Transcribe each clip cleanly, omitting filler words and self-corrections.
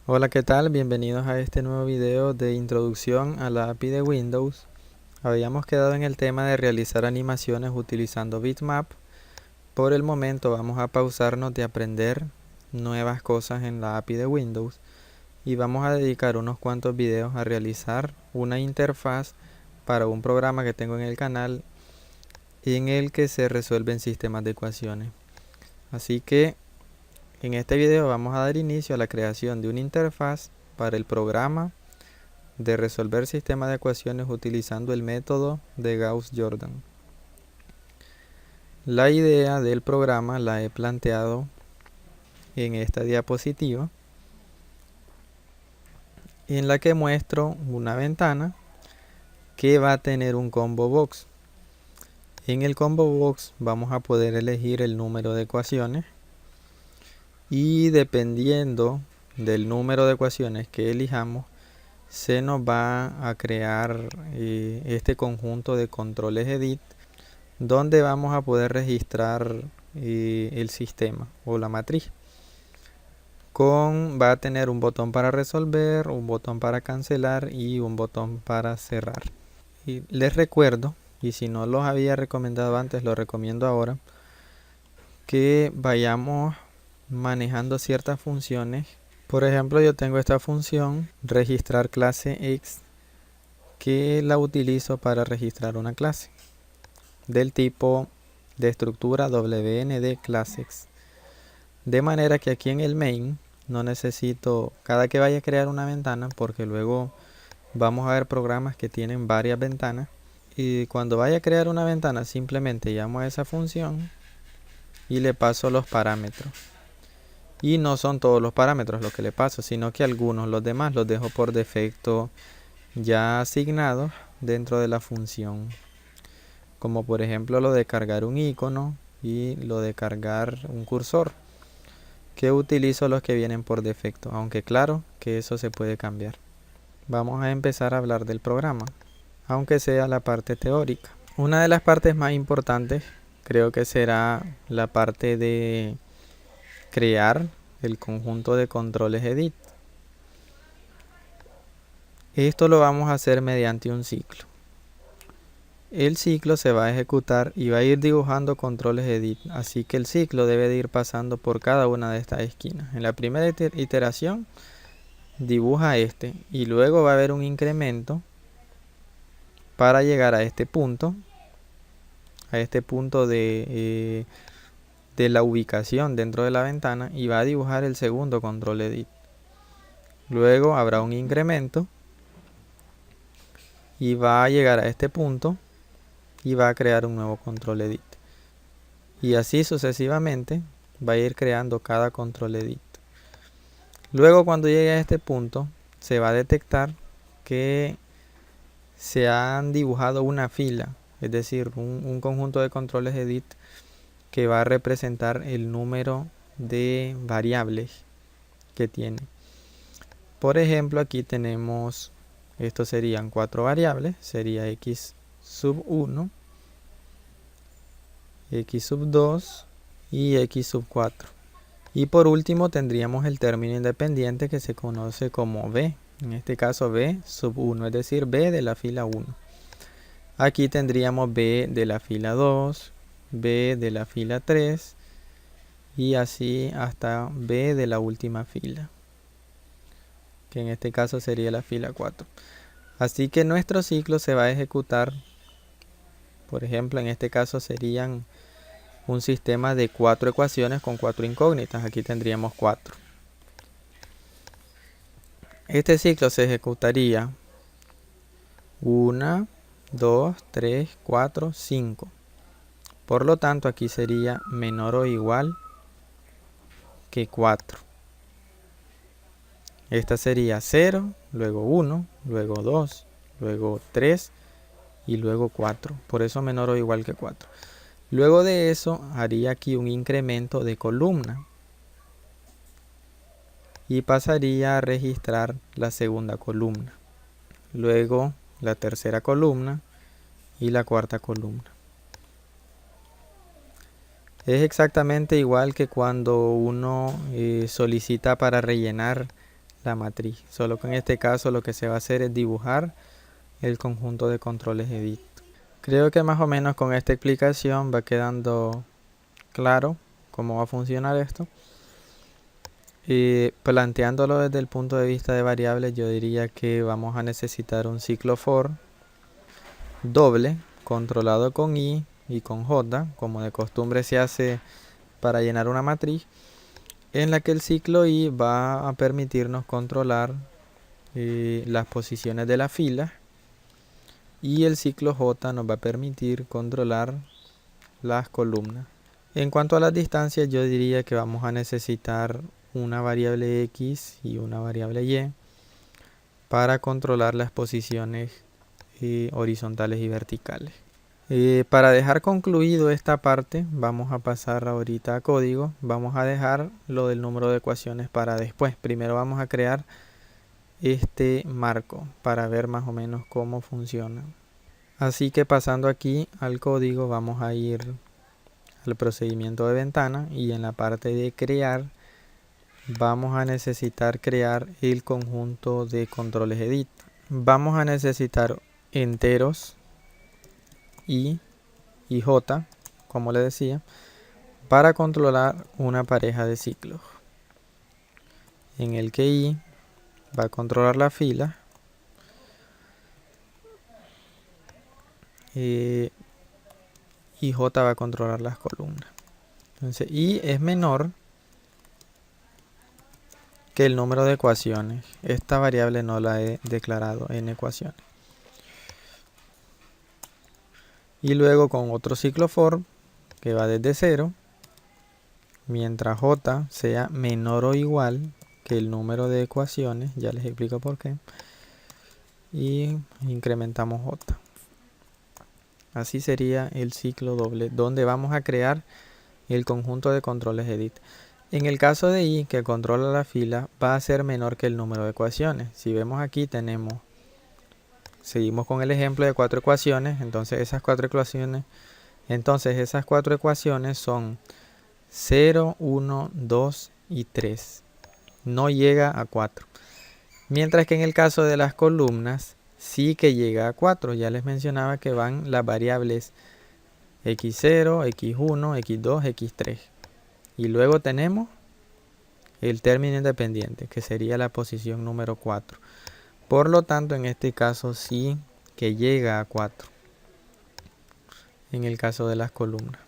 Hola, ¿qué tal? Bienvenidos a este nuevo video de introducción a la API de Windows. Habíamos quedado en el tema de realizar animaciones utilizando Bitmap. Por el momento vamos a pausarnos de aprender nuevas cosas en la API de Windows y vamos a dedicar unos cuantos videos a realizar una interfaz para un programa que tengo en el canal en el que se resuelven sistemas de ecuaciones. Así que en este video vamos a dar inicio a la creación de una interfaz para el programa de resolver sistemas de ecuaciones utilizando el método de Gauss-Jordan. La idea del programa la he planteado en esta diapositiva, en la que muestro una ventana que va a tener un combo box. En el combo box vamos a poder elegir el número de ecuaciones y dependiendo del número de ecuaciones que elijamos, se nos va a crear este conjunto de controles edit donde vamos a poder registrar el sistema o la matriz. Va a tener un botón para resolver, un botón para cancelar y un botón para cerrar. Y les recuerdo, y si no los había recomendado antes, lo recomiendo ahora, que vayamos manejando ciertas funciones. Por ejemplo, yo tengo esta función registrar clase X que la utilizo para registrar una clase del tipo de estructura WND classes. De manera que aquí en el main no necesito cada que vaya a crear una ventana, porque luego vamos a ver programas que tienen varias ventanas, y cuando vaya a crear una ventana simplemente llamo a esa función y le paso los parámetros. Y no son todos los parámetros los que le paso, sino que algunos, los demás los dejo por defecto ya asignados dentro de la función, como por ejemplo lo de cargar un icono y lo de cargar un cursor, que utilizo los que vienen por defecto, aunque claro que eso se puede cambiar. Vamos a empezar a hablar del programa, aunque sea la parte teórica. Una de las partes más importantes creo que será la parte de crear el conjunto de controles edit. Esto lo vamos a hacer mediante un ciclo. El ciclo se va a ejecutar y va a ir dibujando controles edit, así que el ciclo debe de ir pasando por cada una de estas esquinas. En la primera iteración dibuja este y luego va a haber un incremento para llegar a este punto de la ubicación dentro de la ventana, y va a dibujar el segundo control edit. Luego habrá un incremento y va a llegar a este punto y va a crear un nuevo control edit, y así sucesivamente va a ir creando cada control edit. Luego, cuando llegue a este punto, se va a detectar que se han dibujado una fila, es decir, un conjunto de controles edit que va a representar el número de variables que tiene. Por ejemplo, aquí tenemos, estos serían 4 variables, sería x sub 1, x sub 2 y x sub 4. Y por último tendríamos el término independiente que se conoce como b, en este caso b sub 1, es decir, b de la fila 1. Aquí tendríamos b de la fila 2, b de la fila 3 y así hasta b de la última fila, que en este caso sería la fila 4. Así que nuestro ciclo se va a ejecutar, por ejemplo, en este caso serían un sistema de 4 ecuaciones con 4 incógnitas. Aquí tendríamos 4. Este ciclo se ejecutaría 1, 2, 3, 4, 5. Por lo tanto, aquí sería menor o igual que 4. Esta sería 0, luego 1, luego 2, luego 3 y luego 4. Por eso menor o igual que 4. Luego de eso haría aquí un incremento de columna y pasaría a registrar la segunda columna, luego la tercera columna y la cuarta columna. Es exactamente igual que cuando uno solicita para rellenar la matriz. Solo que en este caso lo que se va a hacer es dibujar el conjunto de controles edit. Creo que más o menos con esta explicación va quedando claro cómo va a funcionar esto. Y planteándolo desde el punto de vista de variables, yo diría que vamos a necesitar un ciclo for doble controlado con i y con j, como de costumbre se hace para llenar una matriz, en la que el ciclo i va a permitirnos controlar las posiciones de la fila y el ciclo j nos va a permitir controlar las columnas. En cuanto a las distancias, yo diría que vamos a necesitar una variable x y una variable y para controlar las posiciones horizontales y verticales. Para dejar concluido esta parte, vamos a pasar ahorita a código. Vamos a dejar lo del número de ecuaciones para después. Primero vamos a crear este marco para ver más o menos cómo funciona. Así que pasando aquí al código, vamos a ir al procedimiento de ventana y en la parte de crear vamos a necesitar crear el conjunto de controles edit. Vamos a necesitar enteros i y j, como le decía, para controlar una pareja de ciclos, en el que i va a controlar la fila y j va a controlar las columnas. Entonces i es menor que el número de ecuaciones. Esta variable no la he declarado en ecuaciones. Y luego con otro ciclo for que va desde 0, mientras j sea menor o igual que el número de ecuaciones, ya les explico por qué, y incrementamos j. Así sería el ciclo doble, donde vamos a crear el conjunto de controles edit. En el caso de i, que controla la fila, va a ser menor que el número de ecuaciones. Si vemos aquí seguimos con el ejemplo de 4 ecuaciones, entonces esas 4 ecuaciones son 0, 1, 2 y 3. No llega a 4. Mientras que en el caso de las columnas, sí que llega a 4. Ya les mencionaba que van las variables x0, x1, x2, x3. Y luego tenemos el término independiente, que sería la posición número 4. Por lo tanto, en este caso sí que llega a 4. En el caso de las columnas.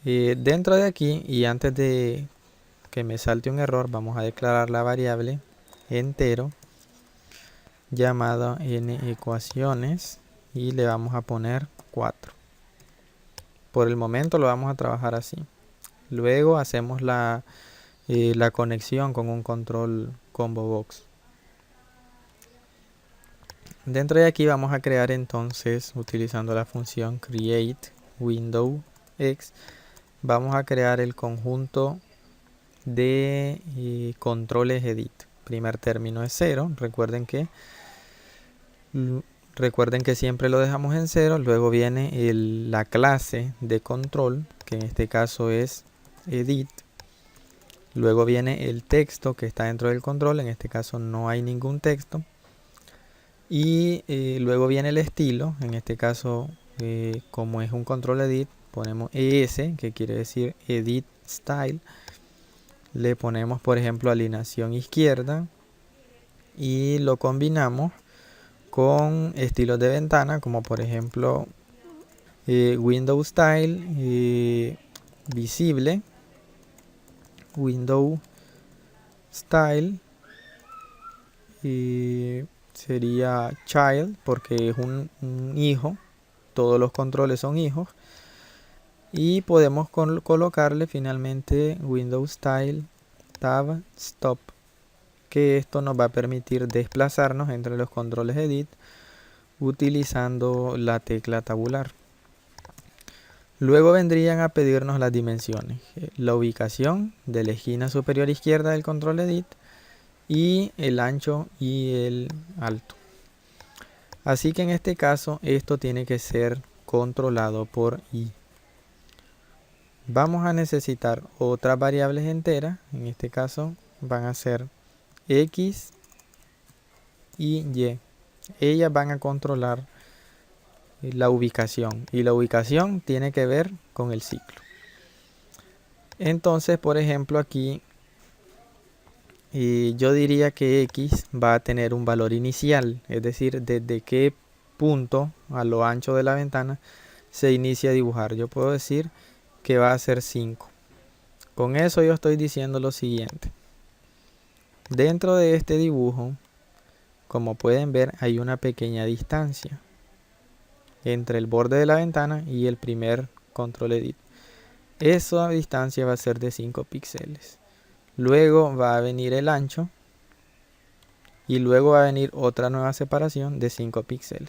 Dentro de aquí, y antes de que me salte un error, vamos a declarar la variable entero llamada n ecuaciones y le vamos a poner 4. Por el momento lo vamos a trabajar así. Luego hacemos la conexión con un control combo box. Dentro de aquí vamos a crear entonces, utilizando la función create window x, vamos a crear el conjunto de controles edit. Primer término es 0, recuerden que siempre lo dejamos en 0. Luego viene la clase de control, que en este caso es edit. Luego viene el texto que está dentro del control, en este caso no hay ningún texto. Y luego viene el estilo, en este caso como es un control edit, ponemos ES, que quiere decir edit style. Le ponemos por ejemplo alineación izquierda y lo combinamos con estilos de ventana, como por ejemplo window style visible, window style sería child, porque es un hijo, todos los controles son hijos, y podemos colocarle finalmente window style tab stop, que esto nos va a permitir desplazarnos entre los controles edit utilizando la tecla tabular. Luego vendrían a pedirnos las dimensiones, la ubicación de la esquina superior izquierda del control edit y el ancho y el alto. Así que en este caso esto tiene que ser controlado por i. Vamos a necesitar otras variables enteras, en este caso van a ser X y Y. Ellas van a controlar la ubicación, y la ubicación tiene que ver con el ciclo. Entonces, por ejemplo, aquí yo diría que X va a tener un valor inicial, es decir, desde qué punto a lo ancho de la ventana se inicia a dibujar. Yo puedo decir que va a ser 5. Con eso yo estoy diciendo lo siguiente. Dentro de este dibujo, como pueden ver, hay una pequeña distancia entre el borde de la ventana y el primer control edit. Esa distancia va a ser de 5 píxeles. Luego va a venir el ancho y luego va a venir otra nueva separación de 5 píxeles.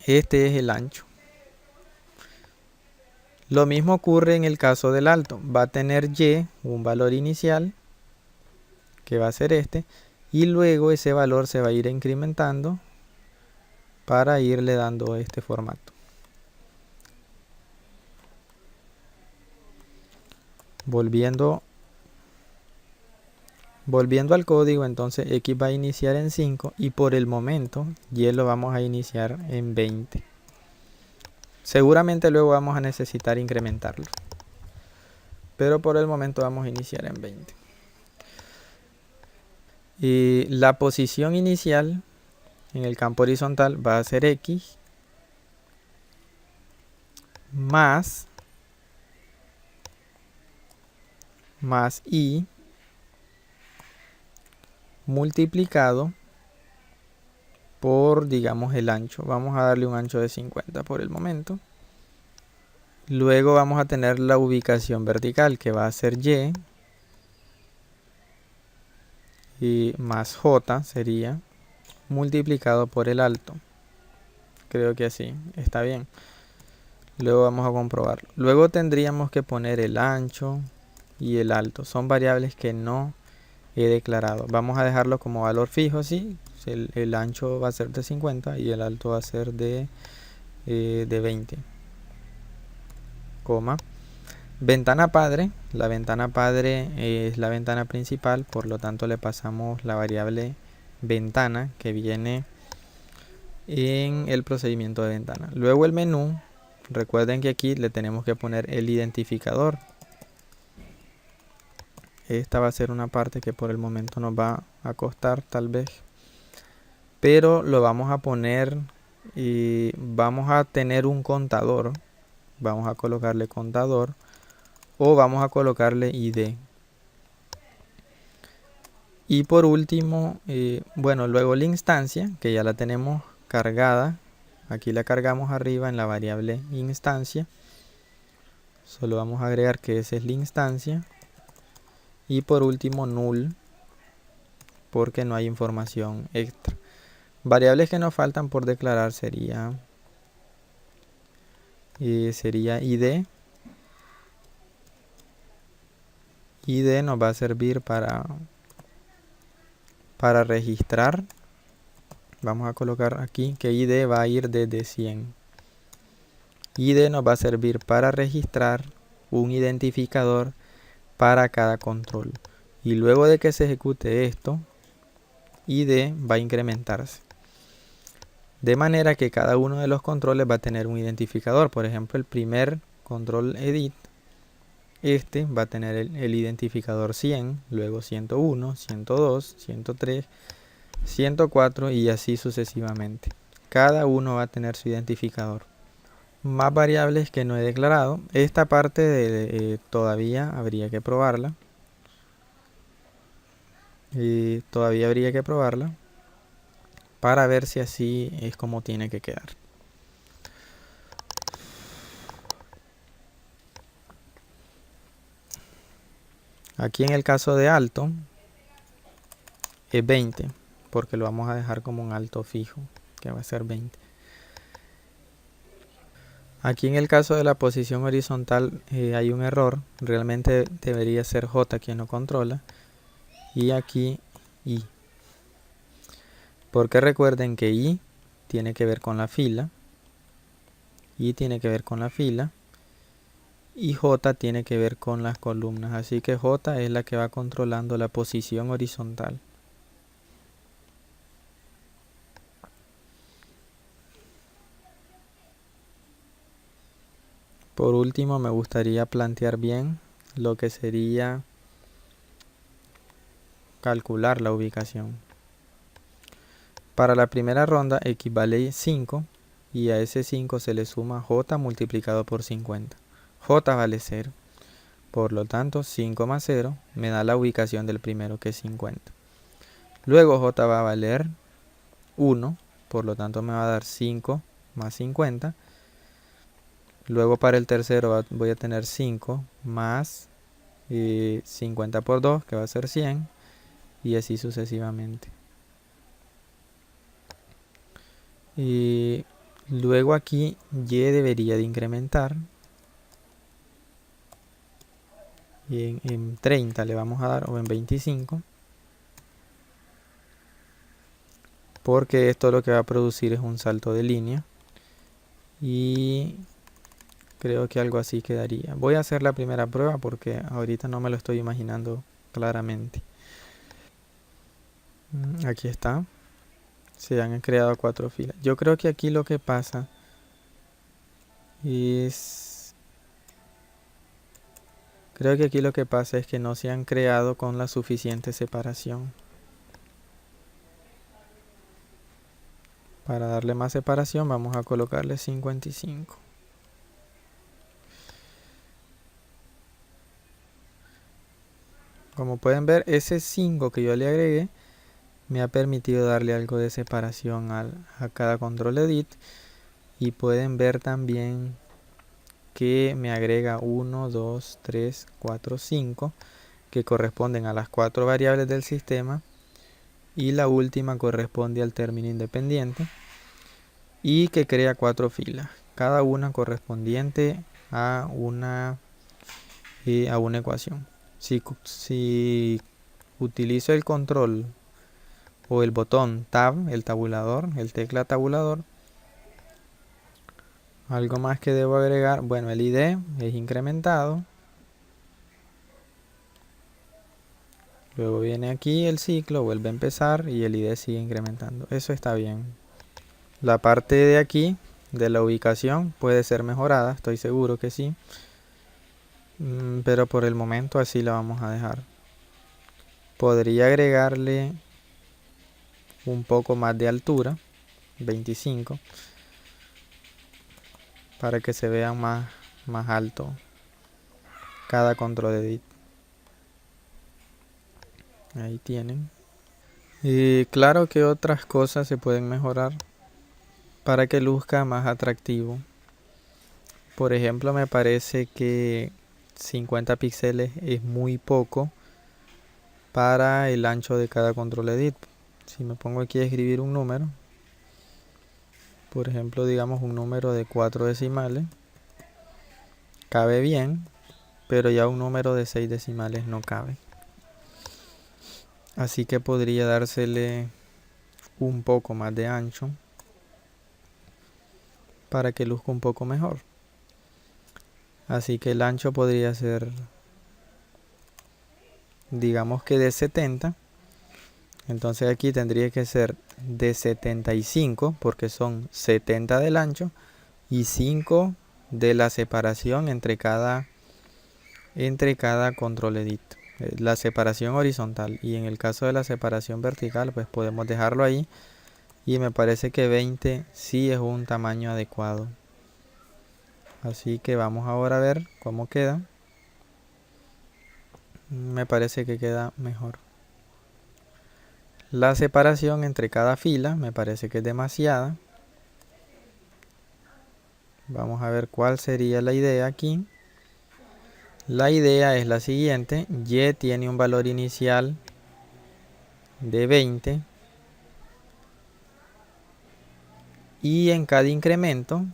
Este es el ancho. Lo mismo ocurre en el caso del alto. Va a tener Y, un valor inicial, que va a ser este, y luego ese valor se va a ir incrementando para irle dando este formato. Volviendo al código, entonces X va a iniciar en 5 y por el momento Y lo vamos a iniciar en 20. Seguramente luego vamos a necesitar incrementarlo, pero por el momento vamos a iniciar en 20. Y la posición inicial en el campo horizontal va a ser X más Y multiplicado por, digamos, el ancho. Vamos a darle un ancho de 50 por el momento. Luego vamos a tener la ubicación vertical, que va a ser y más J sería multiplicado por el alto. Creo que así está bien. Luego vamos a comprobarlo. Luego tendríamos que poner el ancho y el alto. Son variables que no he declarado. Vamos a dejarlo como valor fijo, así. El ancho va a ser de 50 y el alto va a ser de 20. Coma. Ventana padre. La ventana padre es la ventana principal, por lo tanto le pasamos la variable ventana que viene en el procedimiento de ventana. Luego el menú. Recuerden que aquí le tenemos que poner el identificador. Esta va a ser una parte que por el momento nos va a costar tal vez, pero lo vamos a poner y vamos a tener un contador. Vamos a colocarle contador o vamos a colocarle ID. Y por último, bueno, luego la instancia, que ya la tenemos cargada. Aquí la cargamos arriba en la variable instancia. Solo vamos a agregar que esa es la instancia. Y por último null, porque no hay información extra. Variables que nos faltan por declarar sería ID. ID nos va a servir para registrar. Vamos a colocar aquí que ID va a ir desde 100. ID nos va a servir para registrar un identificador para cada control. Y luego de que se ejecute esto, ID va a incrementarse. De manera que cada uno de los controles va a tener un identificador. Por ejemplo, el primer control edit, este va a tener el identificador 100, luego 101, 102, 103, 104 y así sucesivamente. Cada uno va a tener su identificador. Más variables que no he declarado. Esta parte todavía habría que probarla. Todavía habría que probarla para ver si así es como tiene que quedar. Aquí en el caso de alto es 20, porque lo vamos a dejar como un alto fijo, que va a ser 20. Aquí en el caso de la posición horizontal hay un error. Realmente debería ser J quien lo controla. Y aquí Y. Porque recuerden que Y tiene que ver con la fila. Y tiene que ver con la fila. y J tiene que ver con las columnas, así que J es la que va controlando la posición horizontal. Por último, me gustaría plantear bien lo que sería calcular la ubicación. Para la primera ronda equivale 5 y a ese 5 se le suma J multiplicado por 50. J vale 0. Por lo tanto, 5 más 0 me da la ubicación del primero, que es 50. Luego J va a valer 1, por lo tanto me va a dar 5 más 50. Luego para el tercero voy a tener 5 más 50 por 2, que va a ser 100, y así sucesivamente. Y luego aquí Y debería de incrementar. Y en 30 le vamos a dar, o en 25. Porque esto lo que va a producir es un salto de línea. Y creo que algo así quedaría. Voy a hacer la primera prueba porque ahorita no me lo estoy imaginando claramente. Aquí está. Se han creado 4 filas. Yo creo que aquí lo que pasa es... Creo que aquí lo que pasa es que no se han creado con la suficiente separación. Para darle más separación vamos a colocarle 55. Como pueden ver, ese 5 que yo le agregué me ha permitido darle algo de separación a cada control edit. Y pueden ver también que me agrega 1, 2, 3, 4, 5, que corresponden a las 4 variables del sistema. Y la última corresponde al término independiente. Y que crea 4 filas, cada una correspondiente a una ecuación. Si utilizo el control o el botón Tab, el tabulador, el tecla tabulador, algo más que debo agregar, bueno, el ID es incrementado. Luego viene aquí el ciclo, vuelve a empezar y el ID sigue incrementando. Eso está bien. La parte de aquí, de la ubicación, puede ser mejorada, estoy seguro que sí. Pero por el momento así la vamos a dejar. Podría agregarle un poco más de altura, 25, para que se vea más alto cada control edit. Ahí tienen. Y claro que otras cosas se pueden mejorar para que luzca más atractivo. Por ejemplo, me parece que 50 píxeles es muy poco para el ancho de cada control edit. Si me pongo aquí a escribir un número, por ejemplo, digamos un número de 4 decimales, cabe bien, pero ya un número de 6 decimales no cabe. Así que podría dársele un poco más de ancho para que luzca un poco mejor. Así que el ancho podría ser, digamos que de 70. Entonces aquí tendría que ser de 75 porque son 70 del ancho y 5 de la separación entre cada control edit. La separación horizontal, y en el caso de la separación vertical pues podemos dejarlo ahí, y me parece que 20 sí es un tamaño adecuado. Así que vamos ahora a ver cómo queda. Me parece que queda mejor. La separación entre cada fila me parece que es demasiada. Vamos a ver cuál sería la idea aquí. La idea es la siguiente: Y tiene un valor inicial de 20 y en cada incremento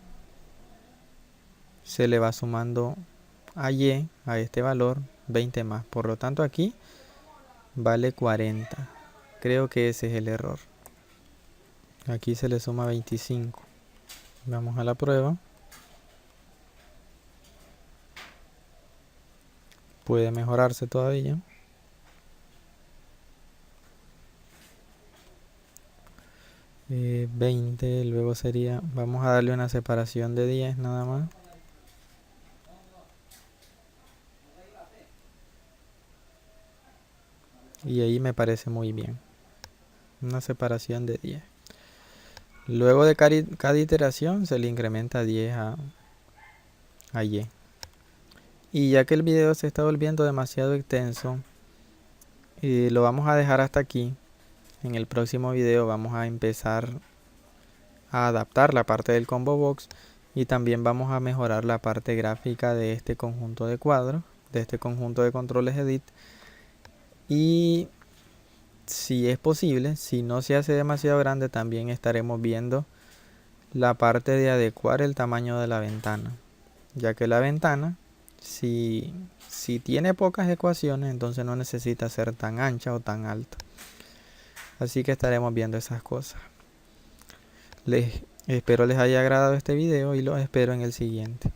se le va sumando a Y, a este valor, 20 más. Por lo tanto aquí vale 40. Creo que ese es el error. Aquí se le suma 25. Vamos a la prueba. puede mejorarse todavía. Eh, 20, luego sería, vamos a darle una separación de 10 nada más. Y ahí me parece muy bien. Una separación de 10. Luego de cada iteración se le incrementa 10 a Y. Y ya que el video se está volviendo demasiado extenso, lo vamos a dejar hasta aquí. En el próximo video vamos a empezar a adaptar la parte del combo box y también vamos a mejorar la parte gráfica de este conjunto de cuadros, de este conjunto de controles edit. Y si es posible, si no se hace demasiado grande, también estaremos viendo la parte de adecuar el tamaño de la ventana, ya que la ventana, si tiene pocas ecuaciones, entonces no necesita ser tan ancha o tan alta. Así que estaremos viendo esas cosas. Espero les haya agradado este video y los espero en el siguiente.